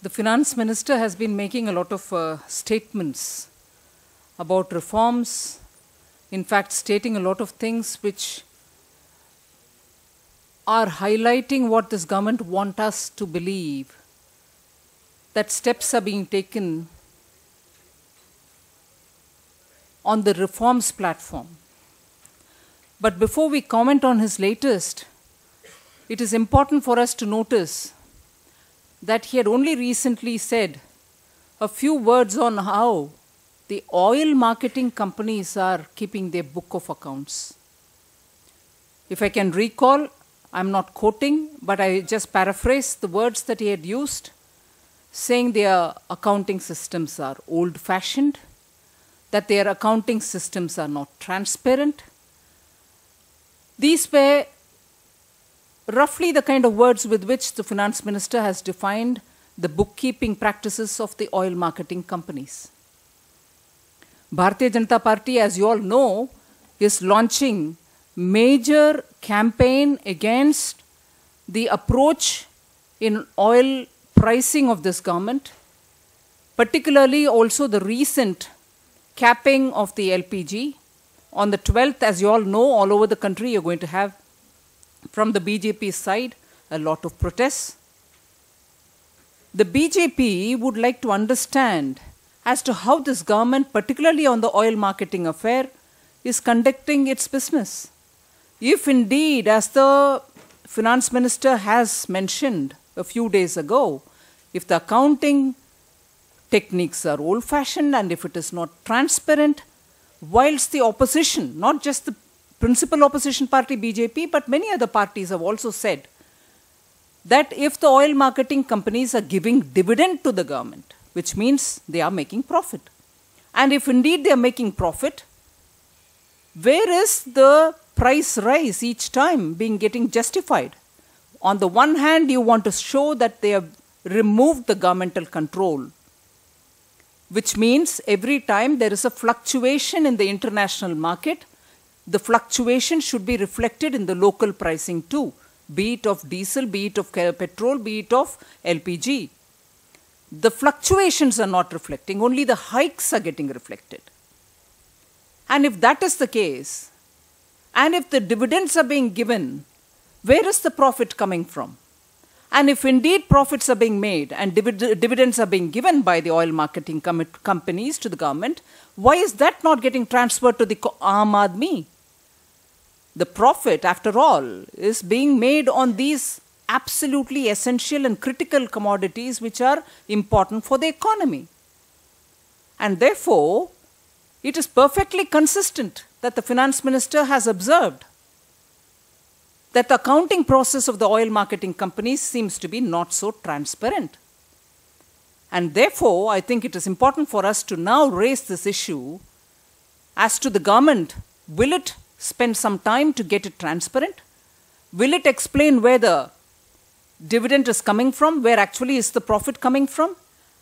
The finance minister has been making a lot of statements about reforms, in fact stating a lot of things which are highlighting what this government wants us to believe, that steps are being taken on the reforms platform. But before we comment on his latest, it is important for us to notice that he had only recently said a few words on how the oil marketing companies are keeping their book of accounts. If I can recall, I'm not quoting, but I just paraphrase the words that he had used, saying their accounting systems are old-fashioned, that their accounting systems are not transparent. These were roughly the kind of words with which the finance minister has defined the bookkeeping practices of the oil marketing companies. Bharatiya Janata Party, as you all know, is launching major campaign against the approach in oil pricing of this government, particularly also the recent capping of the LPG. On the 12th, as you all know, all over the country, you're going to have, from the BJP side, a lot of protests. The BJP would like to understand as to how this government, particularly on the oil marketing affair, is conducting its business. If indeed, as the finance minister has mentioned a few days ago, if the accounting techniques are old-fashioned and if it is not transparent, whilst the opposition, not just the principal opposition party BJP, but many other parties have also said that if the oil marketing companies are giving dividend to the government, which means they are making profit. And if indeed they are making profit, where is the price rise each time getting justified? On the one hand, you want to show that they have removed the governmental control, which means every time there is a fluctuation in the international market, the fluctuation should be reflected in the local pricing too, be it of diesel, be it of petrol, be it of LPG. The fluctuations are not reflecting, only the hikes are getting reflected. And if that is the case, and if the dividends are being given, where is the profit coming from? And if indeed profits are being made and dividends are being given by the oil marketing companies to the government, why is that not getting transferred to the Aam Aadmi? The profit, after all, is being made on these absolutely essential and critical commodities which are important for the economy. And therefore, it is perfectly consistent that the finance minister has observed that the accounting process of the oil marketing companies seems to be not so transparent. And therefore, I think it is important for us to now raise this issue as to the government. Will it spend some time to get it transparent? Will it explain where the dividend is coming from, where actually is the profit coming from?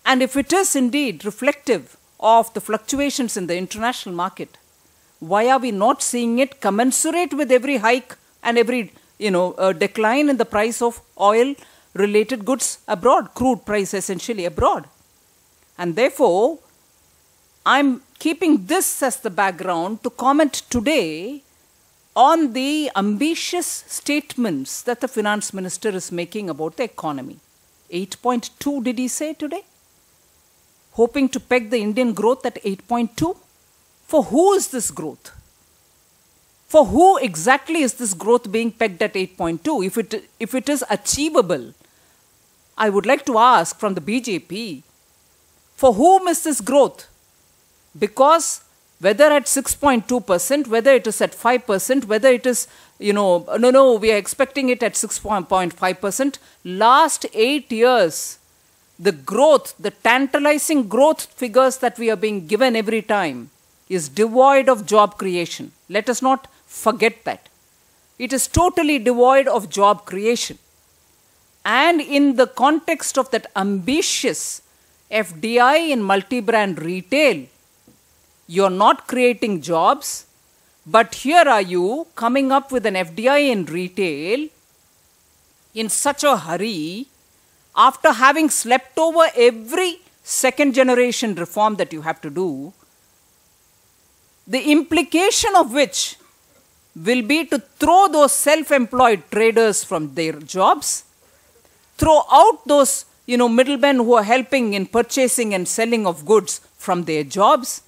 And if it is indeed reflective of the fluctuations in the international market, why are we not seeing it commensurate with every hike and every decline in the price of oil-related goods abroad, crude price essentially abroad? And therefore, I'm keeping this as the background to comment today on the ambitious statements that the finance minister is making about the economy. 8.2 did he say today? Hoping to peg the Indian growth at 8.2? For who is this growth? For who exactly is this growth being pegged at 8.2? If it is achievable, I would like to ask from the BJP, for whom is this growth? Because whether at 6.2%, whether it is at 5%, whether it is, we are expecting it at 6.5%. Last 8 years, the growth, the tantalizing growth figures that we are being given every time is devoid of job creation. Let us not forget that. It is totally devoid of job creation. And in the context of that ambitious FDI in multi-brand retail, you're not creating jobs, but here are you coming up with an FDI in retail in such a hurry after having slept over every second generation reform that you have to do, the implication of which will be to throw those self-employed traders from their jobs, throw out those middlemen who are helping in purchasing and selling of goods from their jobs.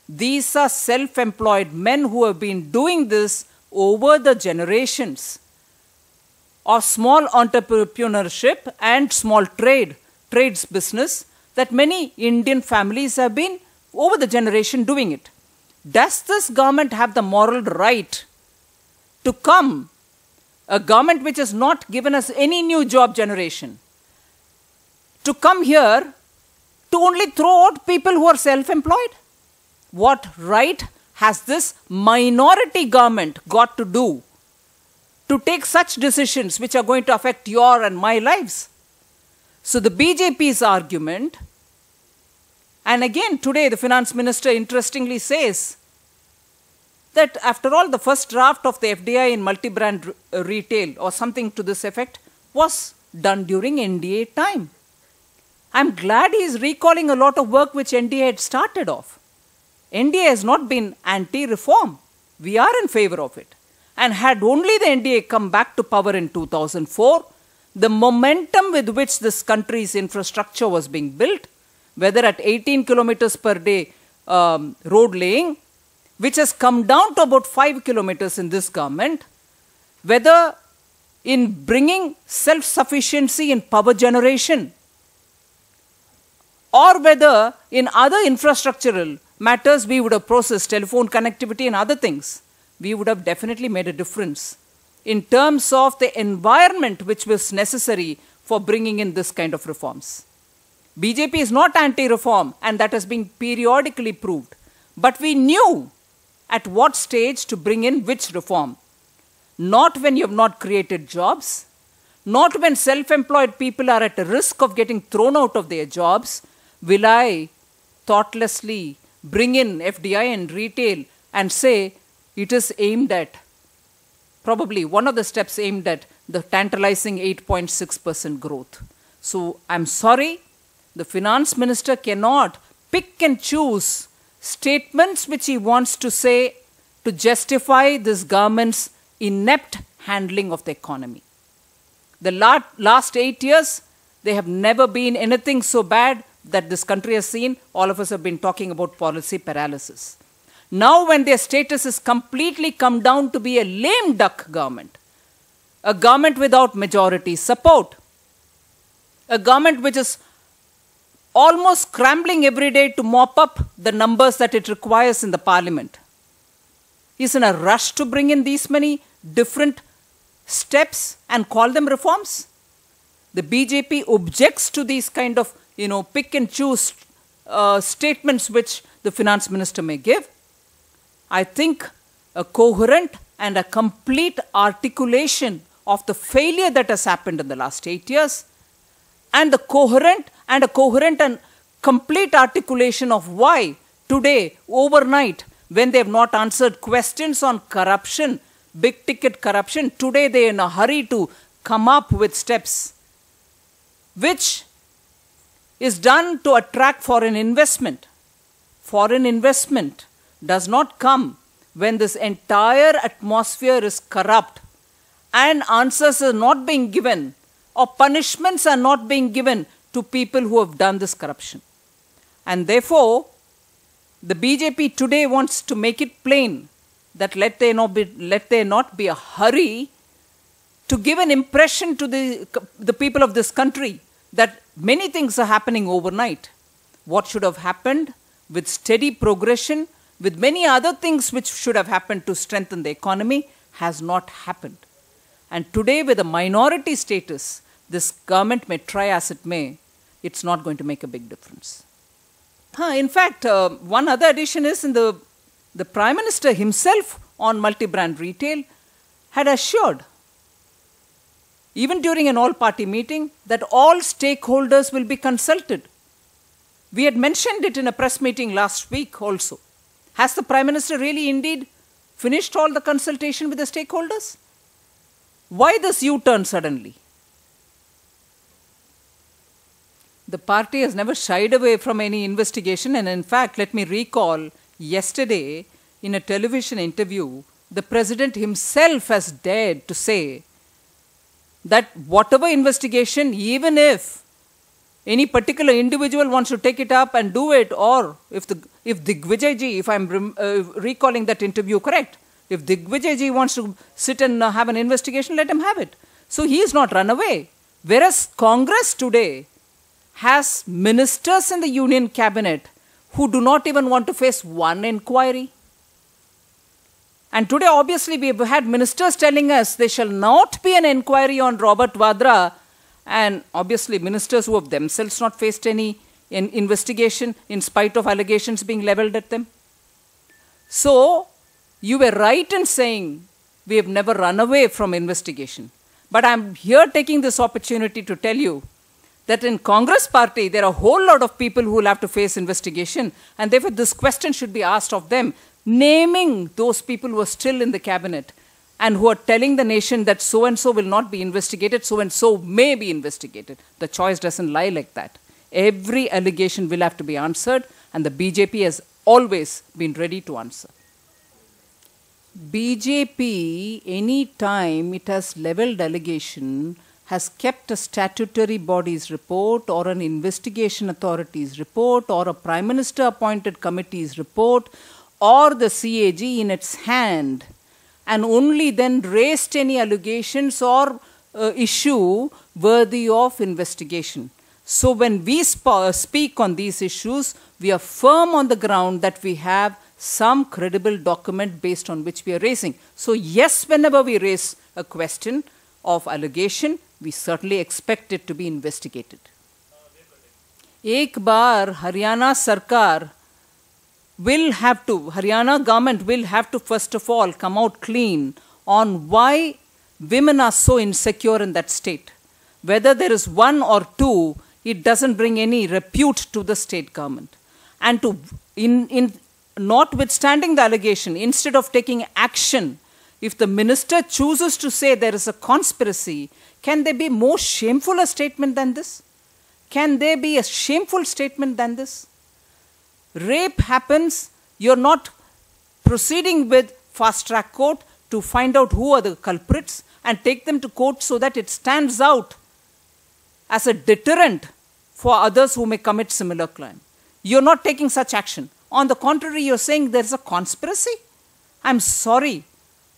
These are self-employed men who have been doing this over the generations of small entrepreneurship and small trades business that many Indian families have been over the generation doing it. Does this government have the moral right to come, a government which has not given us any new job generation, to come here to only throw out people who are self-employed? What right has this minority government got to do to take such decisions which are going to affect your and my lives? So the BJP's argument, and again today the finance minister interestingly says that after all the first draft of the FDI in multi-brand retail or something to this effect was done during NDA time. I'm glad he is recalling a lot of work which NDA had started off. NDA has not been anti-reform. We are in favor of it. And had only the NDA come back to power in 2004, the momentum with which this country's infrastructure was being built, whether at 18 kilometers per day road laying, which has come down to about 5 kilometers in this government, whether in bringing self-sufficiency in power generation, or whether in other infrastructural matters we would have processed telephone connectivity and other things, we would have definitely made a difference in terms of the environment which was necessary for bringing in this kind of reforms. BJP is not anti-reform, and that has been periodically proved. But we knew at what stage to bring in which reform. Not when you have not created jobs, not when self-employed people are at a risk of getting thrown out of their jobs, will I thoughtlessly bring in FDI and retail and say it is aimed at, probably one of the steps aimed at the tantalizing 8.6% growth. So I'm sorry, the finance minister cannot pick and choose statements which he wants to say to justify this government's inept handling of the economy. The last 8 years, they have never been anything so bad that this country has seen. All of us have been talking about policy paralysis. Now when their status has completely come down to be a lame duck government, a government without majority support, a government which is almost scrambling every day to mop up the numbers that it requires in the parliament, is in a rush to bring in these many different steps and call them reforms. The BJP objects to these kind of, pick and choose statements which the finance minister may give. I think a coherent and a complete articulation of the failure that has happened in the last 8 years, and a coherent and complete articulation of why today, overnight, when they have not answered questions on corruption, big ticket corruption, today they are in a hurry to come up with steps which is done to attract foreign investment. Foreign investment does not come when this entire atmosphere is corrupt and answers are not being given or punishments are not being given to people who have done this corruption. And therefore, the BJP today wants to make it plain that let there not be a hurry to give an impression to the people of this country that many things are happening overnight. What should have happened with steady progression, with many other things which should have happened to strengthen the economy, has not happened. And today, with a minority status, this government may try as it may, it's not going to make a big difference. In fact, one other addition is in the Prime Minister himself on multi-brand retail had assured, even during an all-party meeting, that all stakeholders will be consulted. We had mentioned it in a press meeting last week also. Has the Prime Minister really indeed finished all the consultation with the stakeholders? Why this U-turn suddenly? The party has never shied away from any investigation, and in fact, let me recall, yesterday in a television interview, the president himself has dared to say that whatever investigation, even if any particular individual wants to take it up and do it, or if Digvijayji, if I'm recalling that interview correct, if Digvijayji wants to sit and have an investigation, let him have it. So he is not run away. Whereas Congress today has ministers in the union cabinet who do not even want to face one inquiry. And today, obviously, we have had ministers telling us there shall not be an inquiry on Robert Vadra, and obviously ministers who have themselves not faced any investigation in spite of allegations being leveled at them. So, you were right in saying we have never run away from investigation. But I'm here taking this opportunity to tell you that in Congress party, there are a whole lot of people who will have to face investigation, and therefore this question should be asked of them, naming those people who are still in the cabinet and who are telling the nation that so-and-so will not be investigated, so-and-so may be investigated. The choice doesn't lie like that. Every allegation will have to be answered, and the BJP has always been ready to answer. BJP, any time it has leveled allegation, has kept a statutory body's report or an investigation authority's report or a Prime Minister appointed committee's report or the CAG in its hand, and only then raised any allegations or issue worthy of investigation. So when we speak on these issues, we are firm on the ground that we have some credible document based on which we are raising. So yes, whenever we raise a question of allegation, we certainly expect it to be investigated. Ek baar Haryana Sarkar will have to, Haryana government will have to first of all come out clean on why women are so insecure in that state. Whether there is one or two, it doesn't bring any repute to the state government. And to, notwithstanding the allegation, instead of taking action, if the minister chooses to say there is a conspiracy, can there be more shameful a statement than this? Can there be a shameful statement than this? Rape happens, you're not proceeding with fast-track court to find out who are the culprits and take them to court so that it stands out as a deterrent for others who may commit similar crime. You're not taking such action. On the contrary, you're saying there's a conspiracy. I'm sorry.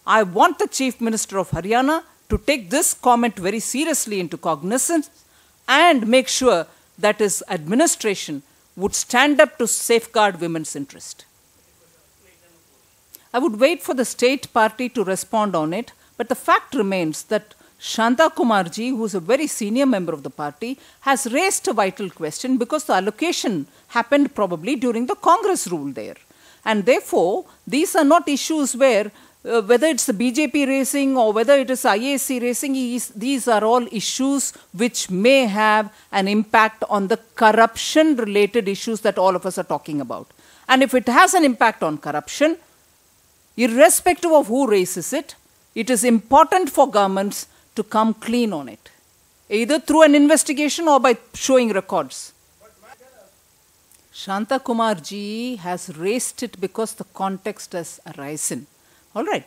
I want the Chief Minister of Haryana to take this comment very seriously into cognizance and make sure that his administration would stand up to safeguard women's interest. I would wait for the state party to respond on it, but the fact remains that Shanta Kumarji, who is a very senior member of the party, has raised a vital question because the allocation happened probably during the Congress rule there. And therefore, these are not issues where whether it's the BJP raising or whether it is IAC raising, these are all issues which may have an impact on the corruption-related issues that all of us are talking about. And if it has an impact on corruption, irrespective of who raises it, it is important for governments to come clean on it, either through an investigation or by showing records. Shanta Kumarji has raised it because the context has arisen. All right.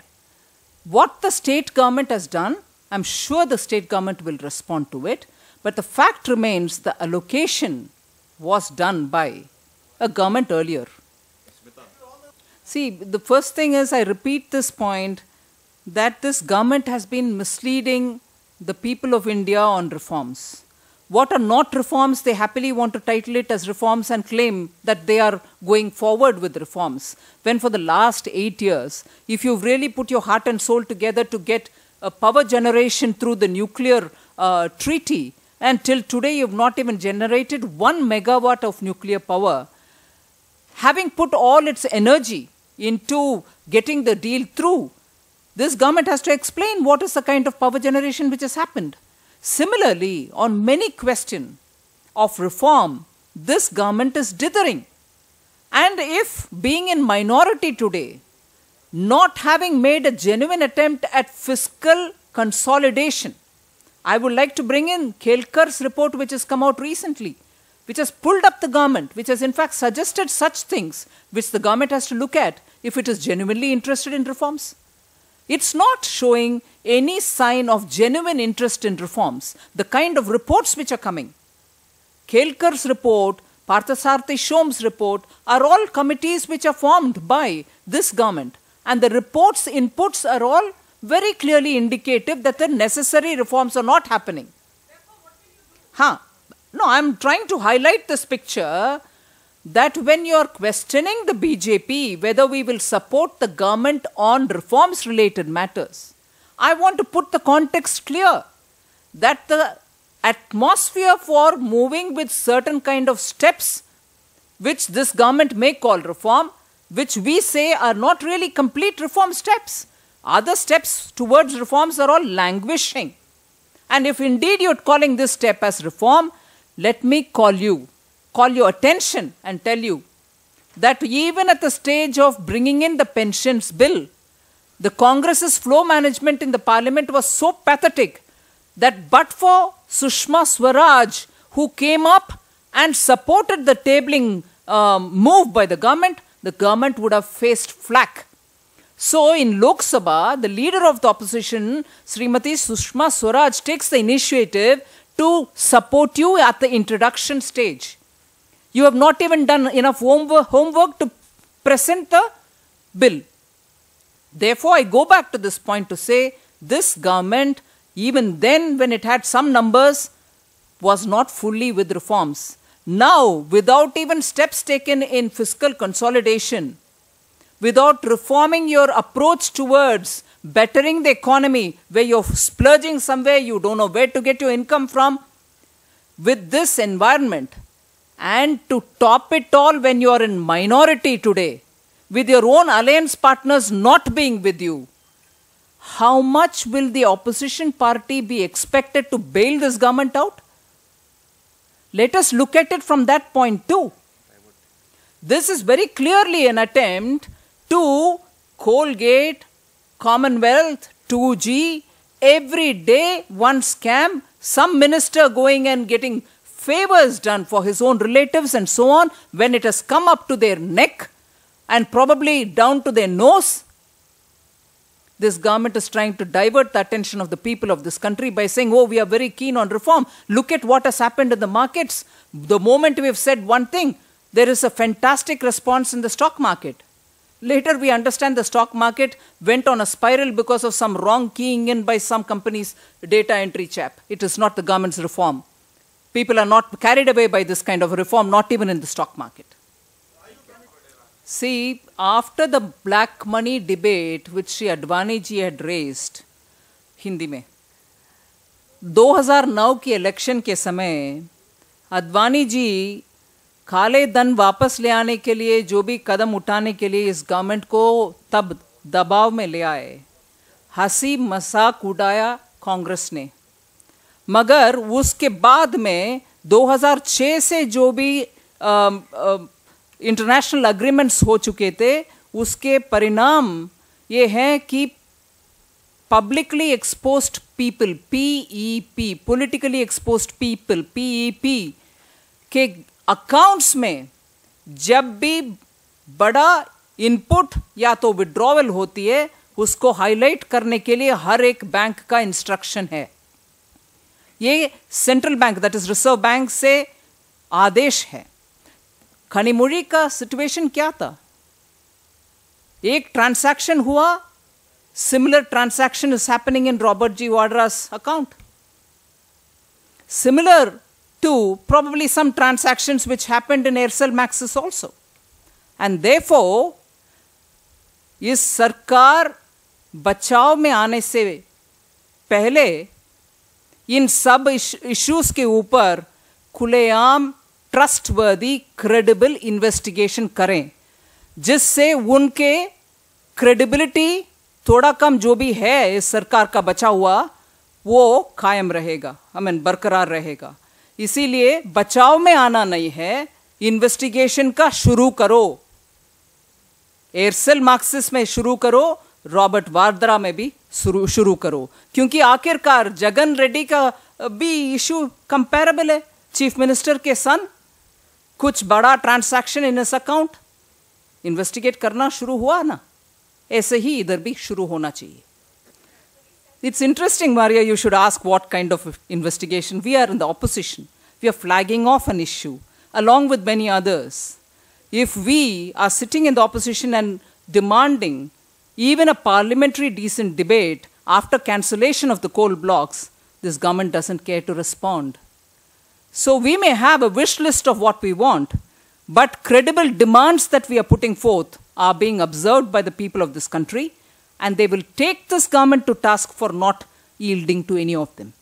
What the state government has done, I'm sure the state government will respond to it, but the fact remains the allocation was done by a government earlier. See, the first thing is, I repeat this point, that this government has been misleading the people of India on reforms. What are not reforms, they happily want to title it as reforms and claim that they are going forward with reforms. When for the last 8 years, if you've really put your heart and soul together to get a power generation through the nuclear treaty, and till today you've not even generated 1 megawatt of nuclear power, having put all its energy into getting the deal through, this government has to explain what is the kind of power generation which has happened. Similarly, on many questions of reform, this government is dithering. And if being in minority today, not having made a genuine attempt at fiscal consolidation, I would like to bring in Kelkar's report which has come out recently. which has pulled up the government, which has in fact suggested such things which the government has to look at if it is genuinely interested in reforms? It's not showing any sign of genuine interest in reforms. The kind of reports which are coming, Kelkar's report, Parthasarathi Shom's report, are all committees which are formed by this government. And the reports, inputs are all very clearly indicative that the necessary reforms are not happening. No, I'm trying to highlight this picture that when you're questioning the BJP, whether we will support the government on reforms-related matters, I want to put the context clear that the atmosphere for moving with certain kind of steps, which this government may call reform, which we say are not really complete reform steps. Other steps towards reforms are all languishing. And if indeed you're calling this step as reform, let me call your attention and tell you that even at the stage of bringing in the pensions bill, the Congress's flow management in the parliament was so pathetic that but for Sushma Swaraj, who came up and supported the tabling move by the government would have faced flack. So in Lok Sabha, the leader of the opposition, Srimati Sushma Swaraj, takes the initiative to support you at the introduction stage. You have not even done enough homework to present the bill. Therefore, I go back to this point to say, this government, even then when it had some numbers, was not fully with reforms. Now, without even steps taken in fiscal consolidation, without reforming your approach towards bettering the economy, where you're splurging somewhere, you don't know where to get your income from, with this environment, and to top it all when you are in minority today, with your own alliance partners not being with you, how much will the opposition party be expected to bail this government out? Let us look at it from that point too. This is very clearly an attempt to Colgate, Commonwealth, 2G, every day one scam, some minister going and getting favors done for his own relatives and so on, when it has come up to their neck and probably down to their nose. This government is trying to divert the attention of the people of this country by saying, oh, we are very keen on reform. Look at what has happened in the markets. The moment we have said one thing, there is a fantastic response in the stock market. Later we understand the stock market went on a spiral because of some wrong keying in by some company's data entry chap. It is not the government's reform. People are not carried away by this kind of reform, not even in the stock market. See, after the black money debate which Shri Advani ji had raised, Hindi में, 2009 की election के समय अडवाणी जी काले धन वापस ले आने के लिए जो भी कदम उठाने के लिए इस गवर्नमेंट को तब दबाव में ले आए, हंसी मजाक उड़ाया कांग्रेस ने। मगर उसके बाद में 2006 से जो भी इंटरनेशनल अग्रीमेंट्स हो चुके थे, उसके परिणाम ये हैं कि publicly exposed people, PEP, politically exposed people, PEP के अकाउंट्स में जब भी बड़ा इनपुट या तो विड्रॉवल होती है, उसको हाईलाइट करने के लिए हर एक बैंक का इंस्ट्रक्शन है। ये central bank, that is reserve bank से आदेश है। खनिमुड़ी का सिचुएशन क्या था? एक ट्रांसैक्शन हुआ, similar transaction is happening in Robert ji Vadra's account. Similar to probably some transactions which happened in Aircel Maxis also. And therefore, इस सरकार बचाव में आने से पहले इन सब इश्यूज के ऊपर खुलेआम ट्रस्टवर्दी क्रेडिबल इन्वेस्टिगेशन करें, जिससे उनके क्रेडिबिलिटी थोड़ा कम जो भी है इस सरकार का बचा हुआ वो कायम रहेगा, बरकरार रहेगा। इसीलिए बचाव में आना नहीं है, इन्वेस्टिगेशन का शुरू करो। एयरसेल मार्क्सिस में शुरू करो, रॉबर्ट वाड्रा में भी शुरू करो, क्योंकि आखिरकार जगन रेड्डी का भी इशू कंपैरेबल है। चीफ मिनिस्टर के सन कुछ बड़ा ट्रांसैक्शन इन इस अकाउंट, इन्वेस्टिगेट करना शुरू हुआ ना, ऐसे ही इधर भी शुरू होना चाहिए. It's interesting, Maria, you should ask what kind of investigation. We are in the opposition. We are flagging off an issue, along with many others. If we are sitting in the opposition and demanding even a parliamentary decent debate after cancellation of the coal blocks, this government doesn't care to respond. So we may have a wish list of what we want, but credible demands that we are putting forth are being observed by the people of this country, and they will take this government to task for not yielding to any of them.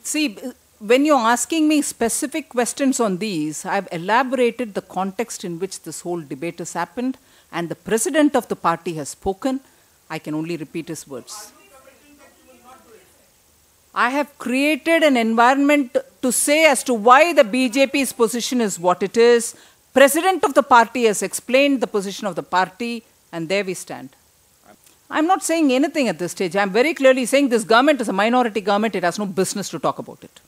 See, when you're asking me specific questions on these, I've elaborated the context in which this whole debate has happened, and the president of the party has spoken. I can only repeat his words. I have created an environment to say as to why the BJP's position is what it is. President of the party has explained the position of the party, and there we stand. I'm not saying anything at this stage. I'm very clearly saying this government is a minority government. It has no business to talk about it.